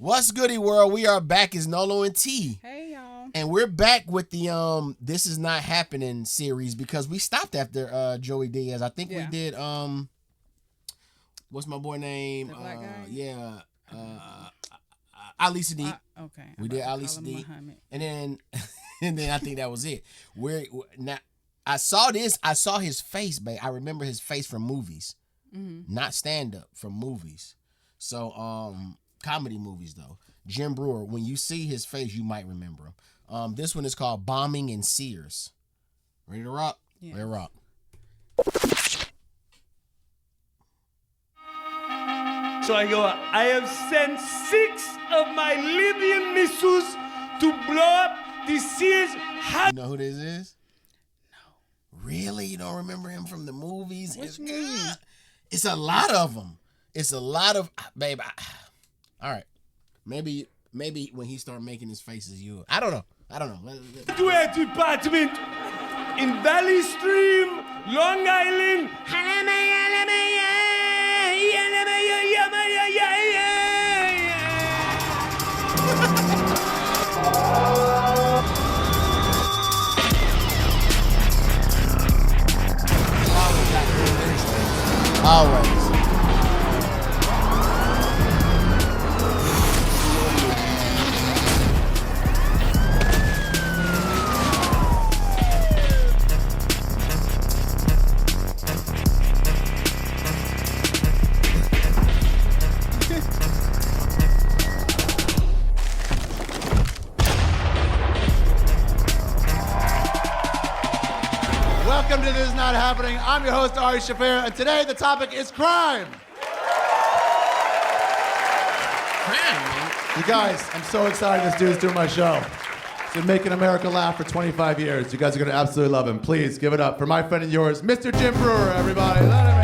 What's goody world? We are back as Nolo Tee. Hey y'all. And we're back with the This Is Not Happening series because we stopped after Joey Diaz. I think we did what's my boy name? The black guy? Yeah. Ali Sadiq. Okay. We did Ali Sadiq. And then I think that was it. Now I saw his face, babe. I remember his face from movies. Mm-hmm. Not stand up, from movies. So comedy movies though. Jim Breuer, when you see his face, you might remember him. This one is called Bombing in Sears. Ready to rock? Yeah. Ready to rock. So I go, I have sent 6 of my Libyan missiles to blow up the Sears house. You know who this is? No. Really? You don't remember him from the movies? It's a lot of them. It's a lot of, babe. All right. Maybe when he start making his faces, I don't know. To a department in Valley Stream, Long Island. Always. Welcome to This Is Not Happening. I'm your host, Ari Shafir, and today the topic is crime. You guys, I'm so excited this dude's doing my show. He's been making America laugh for 25 years. You guys are going to absolutely love him. Please give it up for my friend and yours, Mr. Jim Breuer, everybody. Let him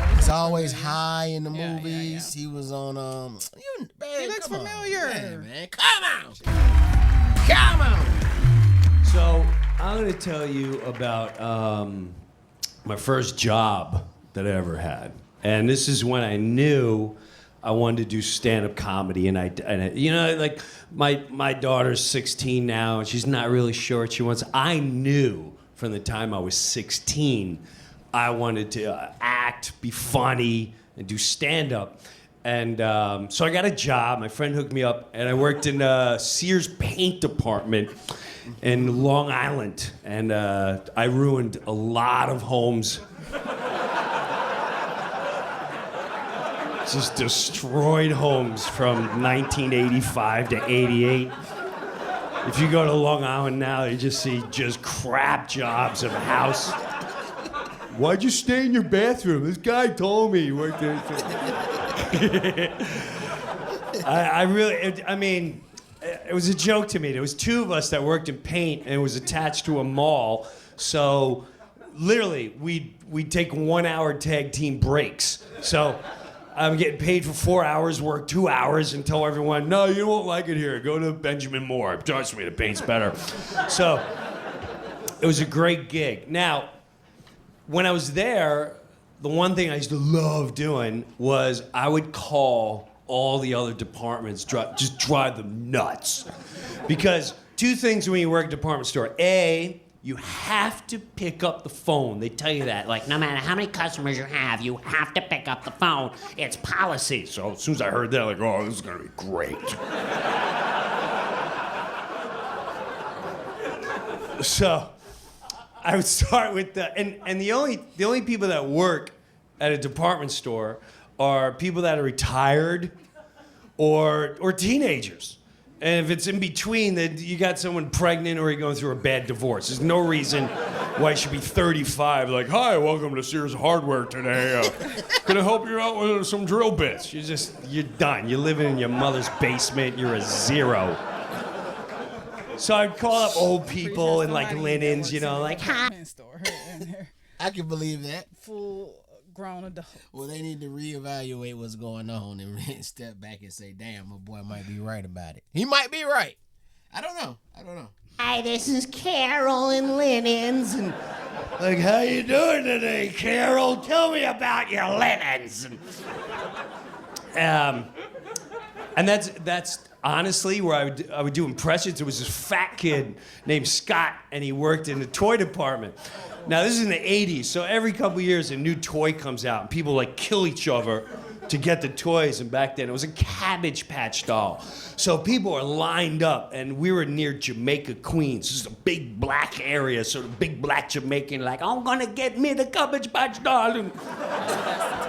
hear. He's always high in the movies. Yeah. He was on, He looks familiar. Man. Come on. So I'm going to tell you about my first job that I ever had. And this is when I knew I wanted to do stand-up comedy. And I you know, like my daughter's 16 now, and she's not really sure what she wants. I knew from the time I was 16, I wanted to act, be funny, and do stand-up. And so I got a job. My friend hooked me up, and I worked in Sears paint department in Long Island, and I ruined a lot of homes. Just destroyed homes from 1985 to 88. If you go to Long Island now, you just see just crap jobs of a house. Why'd you stay in your bathroom? This guy told me you worked there. I mean, it was a joke to me. There was 2 of us that worked in paint, and it was attached to a mall. So, literally, we'd take 1-hour tag team breaks. So, I'm getting paid for 4 hours, work 2 hours, and tell everyone, no, you won't like it here. Go to Benjamin Moore. Trust me, the paint's better. So, it was a great gig. Now, when I was there, the one thing I used to love doing was I would call all the other departments, just drive them nuts. Because 2 things when you work at a department store. A, you have to pick up the phone. They tell you that. Like, no matter how many customers you have to pick up the phone. It's policy. So as soon as I heard that, like, oh, this is going to be great. So I would start with and the only people that work at a department store are people that are retired or teenagers. And if it's in between, then you got someone pregnant or you're going through a bad divorce. There's no reason why you should be 35. Like, hi, welcome to Sears Hardware today. Can I help you out with some drill bits? You're done. You're living in your mother's basement. You're a zero. So I'd call up old people in like linens, you know, like, hi. I can believe that. Full grown adult. Well, they need to reevaluate what's going on and step back and say, damn, my boy might be right about it. He might be right. I don't know. Hi, this is Carol in linens. And like, how you doing today, Carol? Tell me about your linens. And that's honestly where I would do impressions. There was this fat kid named Scott, and he worked in the toy department. Now, this is in the 80s, so every couple of years a new toy comes out, and people like kill each other to get the toys. And back then it was a Cabbage Patch doll. So people are lined up, and we were near Jamaica, Queens. This is a big black area, sort of big black Jamaican, like, I'm gonna get me the Cabbage Patch doll. And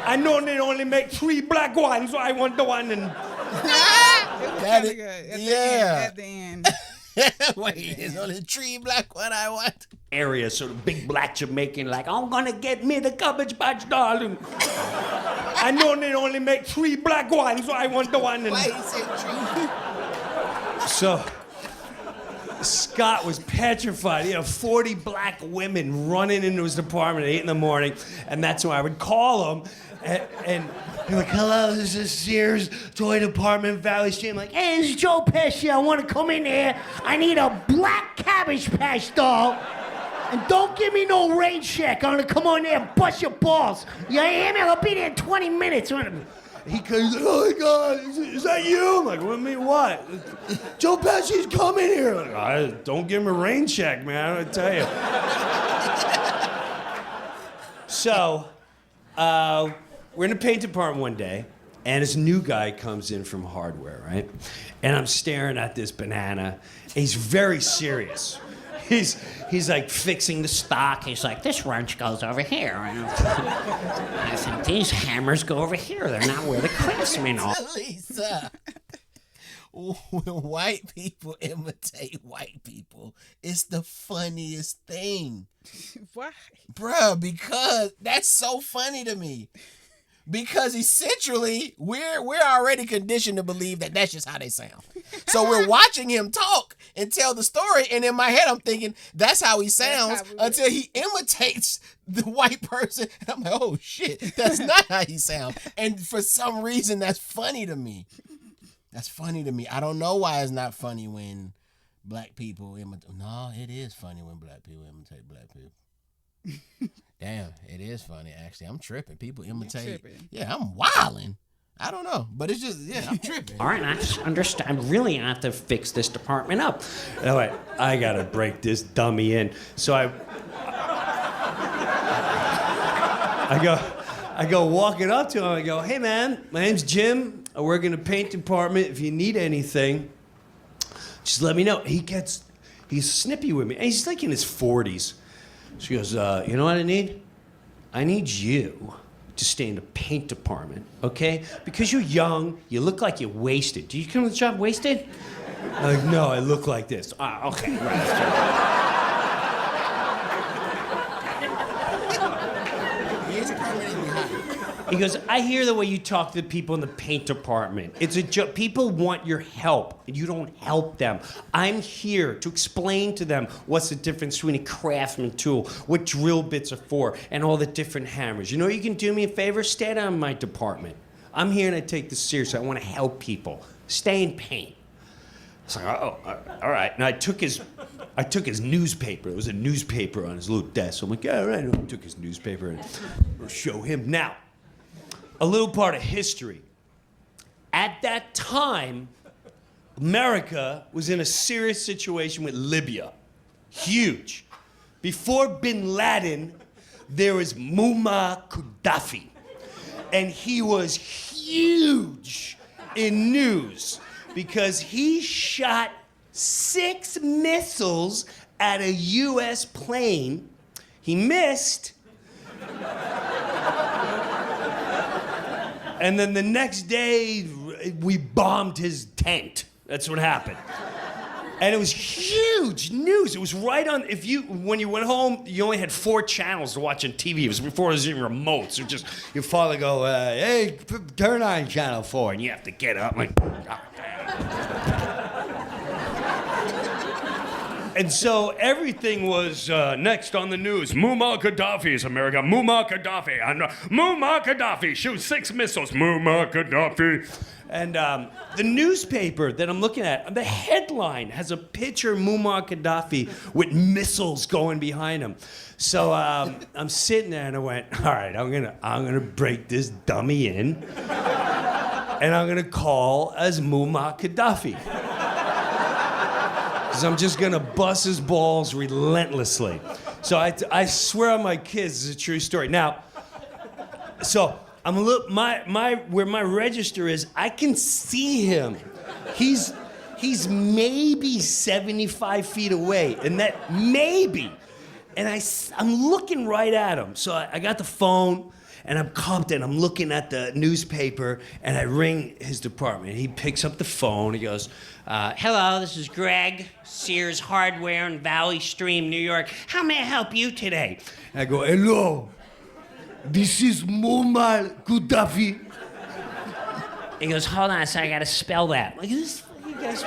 I know they only make 3 black ones, so I want the one. And That is good. At the end. Wait, there's only 3 black one I want. Area, sort of big black Jamaican, like, I'm gonna get me the Cabbage Patch doll. And I know they only make 3 black ones, so I want the one. And Why you say 3? so Scott was petrified. He had 40 black women running into his department at 8 in the morning, and that's when I would call him, and they're like, hello, this is Sears Toy Department, Valley Street. I'm like, hey, this is Joe Pesci. I want to come in here. I need a black Cabbage Patch doll. And don't give me no rain check. I'm going to come on there and bust your balls. You hear me? I'll be there in 20 minutes. He goes, oh my God, is that you? I'm like, what do you mean, what? Joe Pesci's coming here. I'm like, don't give him a rain check, man, I tell you. So, we're in the paint department one day, and this new guy comes in from hardware, right? And I'm staring at this banana, and he's very serious. He's like fixing the stock. He's like, this wrench goes over here. And I think these hammers go over here. They're not where the craftsmen are. Lisa, when white people imitate white people, it's the funniest thing. Why? Bruh, because that's so funny to me. Because essentially, we're already conditioned to believe that that's just how they sound. So we're watching him talk and tell the story, and in my head I'm thinking that's how he sounds until he imitates the white person, and I'm like, oh shit, that's not how he sounds. And for some reason, that's funny to me. That's funny to me. I don't know why it's not funny when black people imitate. No, it is funny when black people imitate black people. Damn, it is funny, actually. I'm tripping. People imitate. Yeah, I'm wilding. I don't know, but it's just, yeah, I'm tripping. All right, I just understand. Really, I have to fix this department up. All right, I got to break this dummy in. So I go walking up to him. I go, hey, man, my name's Jim. I work in the paint department. If you need anything, just let me know. He's snippy with me. And he's like in his 40s. So he goes, you know what I need? I need you to stay in the paint department, okay? Because you're young, you look like you're wasted. Do you come to the job wasted? I'm like, no, I look like this. Ah, okay, right. He goes, I hear the way you talk to the people in the paint department. It's a joke. People want your help, and you don't help them. I'm here to explain to them what's the difference between a craftsman tool, what drill bits are for, and all the different hammers. You know, you can do me a favor? Stay down in my department. I'm here and I take this seriously. I want to help people. Stay in paint. I was like, oh, all right. And I took his newspaper. It was a newspaper on his little desk. So I'm like, yeah, all right. I took his newspaper and I'll show him. Now, a little part of history. At that time, America was in a serious situation with Libya. Huge. Before bin Laden, there was Muammar Gaddafi. And he was huge in news because he shot 6 missiles at a U.S. plane. He missed. And then the next day, we bombed his tent. That's what happened. And it was huge news. It was right on, when you went home, you only had 4 channels to watch on TV. It was before there was even remotes. It just, your father go, hey, turn on channel 4. And you have to get up, like, oh, and so everything was next on the news. Muammar Gaddafi's America. Muammar Gaddafi. Muammar Gaddafi shoots 6 missiles. Muammar Gaddafi. And the newspaper that I'm looking at, the headline has a picture of Muammar Gaddafi with missiles going behind him. So I'm sitting there and I went, all right, I'm gonna break this dummy in. and I'm gonna call as Muammar Gaddafi. Because I'm just gonna bust his balls relentlessly. So I swear on my kids, it's a true story. Now, so I'm a little, where my register is, I can see him. He's maybe 75 feet away, and that maybe. And I'm looking right at him. So I got the phone, and I'm Compton. I'm looking at the newspaper, and I ring his department. He picks up the phone. He goes, hello, this is Greg, Sears Hardware in Valley Stream, New York. How may I help you today? And I go, hello, this is Muammar Gaddafi. He goes, hold on a second, I gotta spell that. Like, this fucking guy's...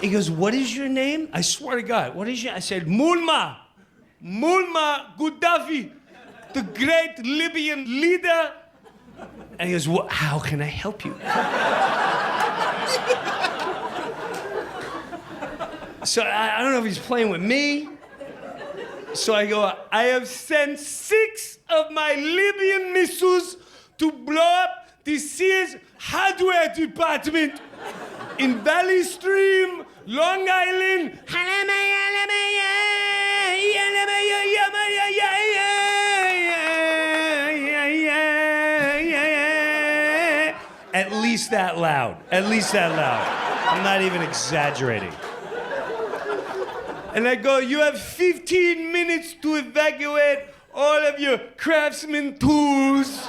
He goes, what is your name? I swear to God, what is your... I said, Muammar Gaddafi, the great Libyan leader. And he goes, well, how can I help you? So I don't know if he's playing with me. So I go, I have sent 6 of my Libyan missiles to blow up the Sears hardware department in Valley Stream, Long Island. At least that loud. At least that loud. I'm not even exaggerating. And I go, you have 15 minutes to evacuate all of your craftsman tools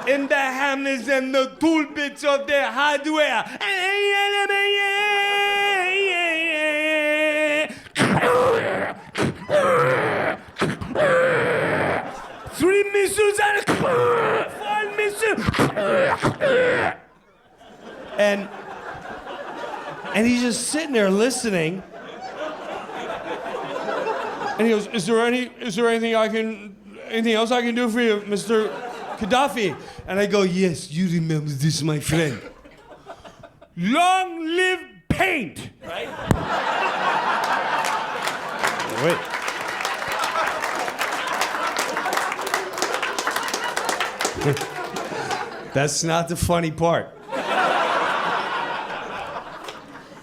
and the hammers and the tool bits of their hardware. 3 missiles and 4 missiles. And he's just sitting there listening. And he goes, is there anything else I can do for you, Mr. Gaddafi? And I go, yes, you remember this, my friend. Long live paint, right? Wait. That's not the funny part.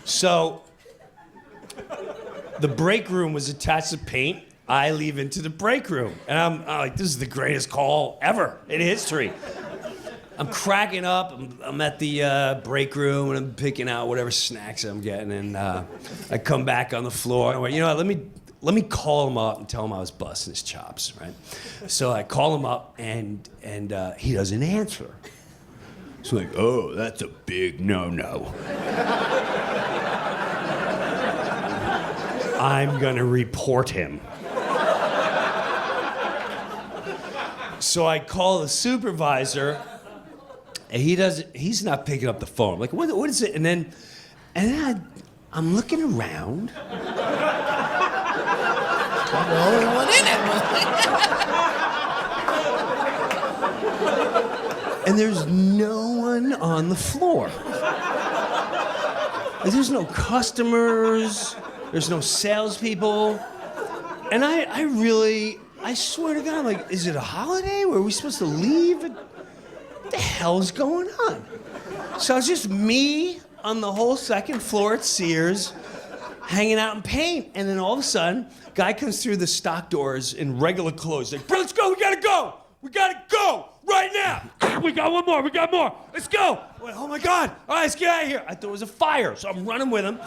So, the break room was attached to paint. I leave into the break room. And I'm like, this is the greatest call ever in history. I'm cracking up. I'm at the break room, and I'm picking out whatever snacks I'm getting. And I come back on the floor. I went, you know what, let me call him up and tell him I was busting his chops, right? So I call him up, and he doesn't answer. It's like, oh, that's a big no-no. I'm gonna report him. So I call the supervisor, and he's not picking up the phone. I'm like, what is it? And then I'm looking around. I'm the only one in it. And there's no one on the floor. There's no customers. There's no salespeople. And I swear to God, I'm like, is it a holiday? Were we supposed to leave? What the hell's going on? So it's just me on the whole second floor at Sears, hanging out in paint. And then all of a sudden, guy comes through the stock doors in regular clothes. Like, bro, let's go, we gotta go. We gotta go right now. We got one more, we got more. Let's go. I went, oh my God, all right, let's get out of here. I thought it was a fire, so I'm running with him.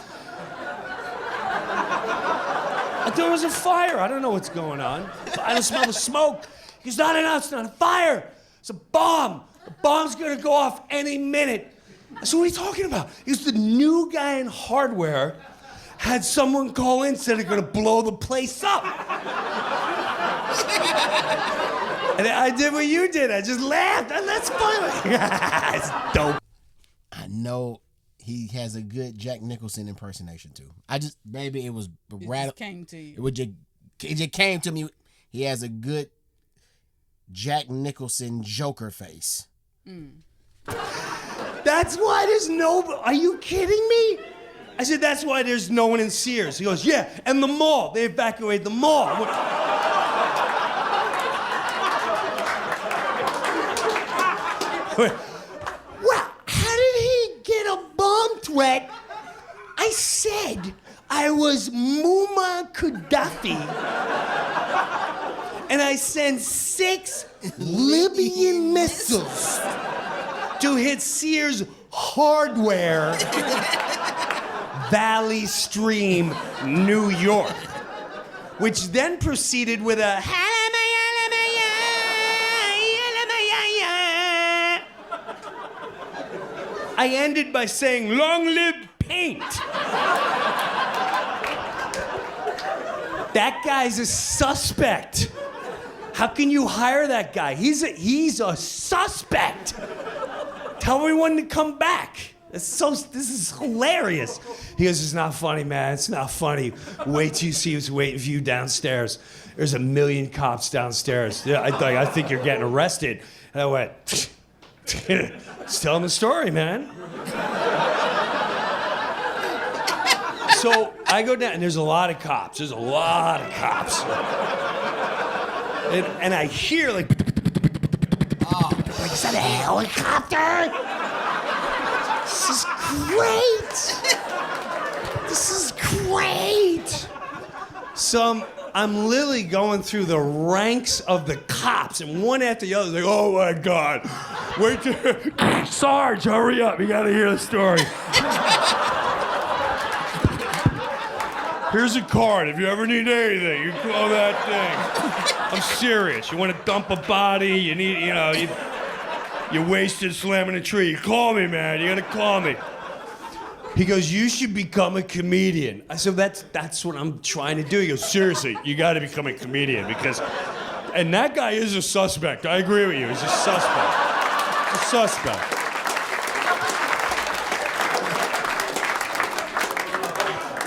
I thought it was a fire. I don't know what's going on. I don't smell the smoke. He goes, no, it's not a fire. It's a bomb. The bomb's gonna go off any minute. I said, what are you talking about? He goes, the new guy in hardware had someone call in, said they're gonna blow the place up. And I did what you did. I just laughed. That's funny. It's dope. I know he has a good Jack Nicholson impersonation too. Maybe it was It just came to you. It just came to me. He has a good Jack Nicholson Joker face. That's why there's no... Are you kidding me? I said, that's why there's no one in Sears. He goes, yeah, and the mall. They evacuated the mall. Well, how did he get a bomb threat? I said I was Muammar Gaddafi. And I sent 6 Libyan missiles to hit Sears hardware, Valley Stream, New York, which then proceeded with a I ended by saying, long live paint. That guy's a suspect. How can you hire that guy? He's a suspect. Tell everyone to come back. This is hilarious. He goes, it's not funny, man. It's not funny. Wait till you see who's waiting for you downstairs. There's 1 million cops downstairs. Yeah, I think you're getting arrested. And I went, just tell him the story, man. So I go down, and there's a lot of cops. There's a lot of cops. And I hear, like, is that a helicopter? This is great. This is great. So I'm literally going through the ranks of the cops, and one after the other, like, oh my God. Wait till, Sarge, hurry up. You gotta hear the story. Here's a card. If you ever need anything, you call that thing. I'm serious. You want to dump a body, you need, you wasted slamming a tree. You call me, man. You gotta call me. He goes, you should become a comedian. I said, that's what I'm trying to do. He goes, seriously, you gotta become a comedian because, and that guy is a suspect. I agree with you. He's a suspect. He's a suspect.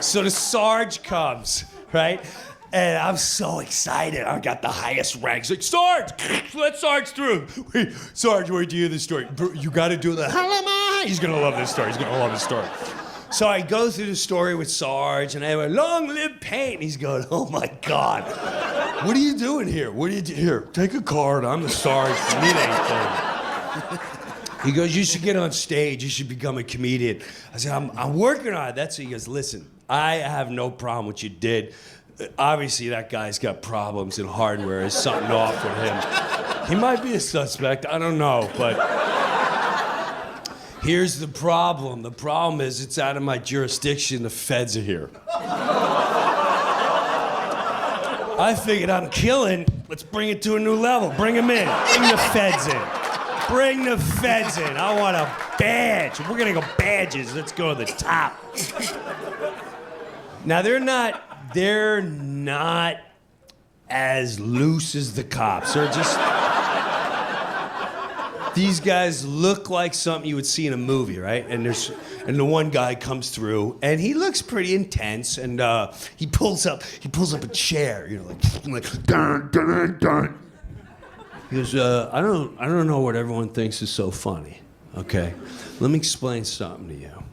So the Sarge comes, right? And I'm so excited. I got the highest ranks. Like, Sarge, let Sarge through. Wait, Sarge, wait to hear this story. You got to do the He's going to love this story. He's going to love this story. So I go through the story with Sarge, and I went, long live paint. And he's going, oh, my God. What are you doing here? What are you doing? Here, take a card. I'm the Sarge. You need anything. He goes, you should get on stage. You should become a comedian. I said, I'm working on it. That's what he goes, listen, I have no problem with what you did. Obviously, that guy's got problems in hardware. There's something off with him. He might be a suspect. I don't know, but here's the problem. The problem is it's out of my jurisdiction. The feds are here. I figured I'm killing. Let's bring it to a new level. Bring them in. Bring the feds in. Bring the feds in. I want a badge. We're gonna go badges. Let's go to the top. Now they're not as loose as the cops. They're just these guys look like something you would see in a movie, right? And the one guy comes through and he looks pretty intense and he pulls up a chair, like dun dun dun. He goes, I don't know what everyone thinks is so funny. Okay, let me explain something to you.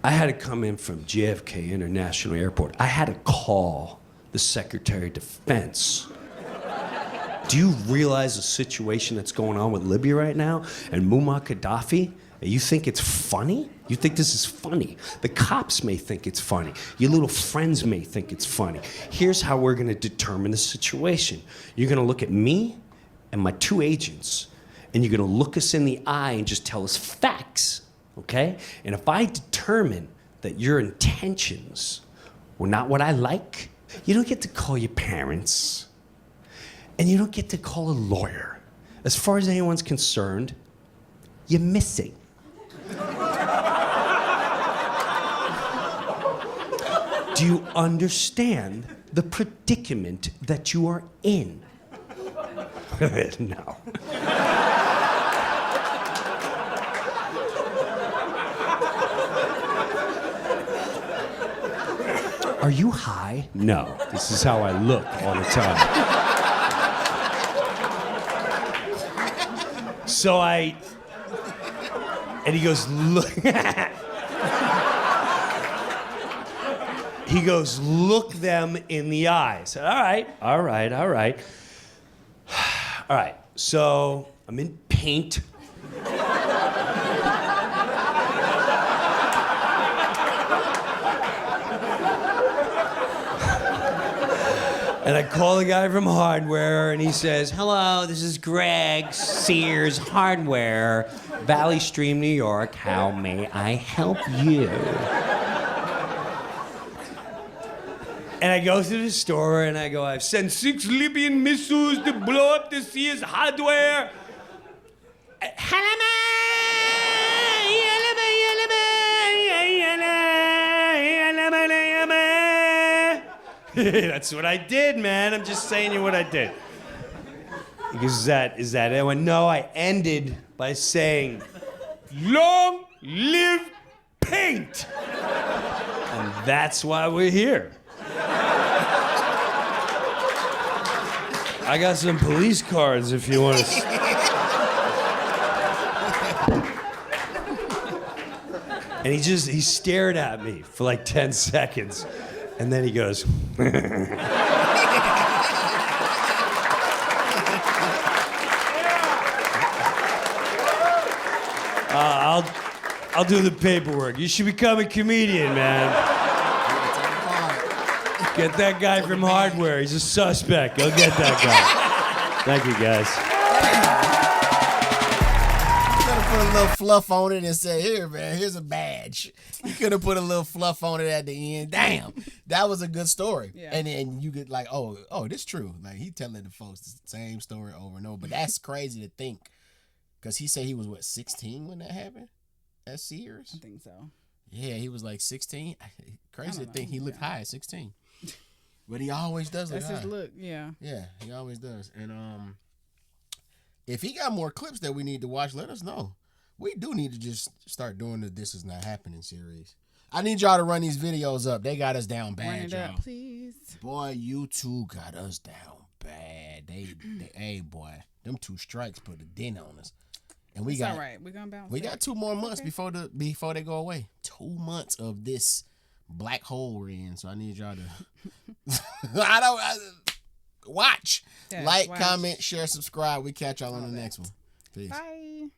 I had to come in from JFK International Airport. I had to call the Secretary of Defense. Do you realize the situation that's going on with Libya right now and Muammar Gaddafi? You think it's funny? You think this is funny? The cops may think it's funny. Your little friends may think it's funny. Here's how we're gonna determine the situation. You're gonna look at me and my 2 agents, and you're gonna look us in the eye and just tell us facts. Okay? And if I determine that your intentions were not what I like, you don't get to call your parents. And you don't get to call a lawyer. As far as anyone's concerned, you're missing. Do you understand the predicament that you are in? No. Are you high? No. This is how I look all the time. And he goes, look. He goes, look them in the eye. I said, all right. So I'm in paint. And I call the guy from Hardware, and he says, "Hello, this is Greg, Sears Hardware, Valley Stream, New York. How may I help you?" And I go through the store, and I go, "I've sent 6 Libyan missiles to blow up the Sears Hardware." That's what I did, man. I'm just saying you what I did. He goes, is that it? I went, no, I ended by saying, "Long live paint." And that's why we're here. I got some police cards if you want to. And he stared at me for like 10 seconds. And then he goes, I'll do the paperwork. You should become a comedian, man. Get that guy from Hardware. He's a suspect. Go get that guy. Thank you, guys. Put a little fluff on it and say, "Here, man, here's a badge." You could have put a little fluff on it at the end. Damn, that was a good story. Yeah. And then you get like, oh, this true. Like he telling the folks the same story over and over. But that's crazy to think, because he said he was 16 when that happened at Sears. I think so. Yeah, he was like 16. Crazy to think he looked high at 16. But he always does look high. That's his look. Yeah. Yeah, he always does. And if he got more clips that we need to watch, let us know. We do need to just start doing the "This Is Not Happening" series. I need y'all to run these videos up. They got us down bad, run it y'all. up, please. Boy, you two got us down bad. Hey, boy, them 2 strikes put a dent on us. And we got, all right. We're gonna bounce. We got 2 more months before they go away. 2 months of this black hole we're in. So I need y'all to watch. Yes, watch. Comment, share, subscribe. We catch y'all on the next one. Peace. Bye.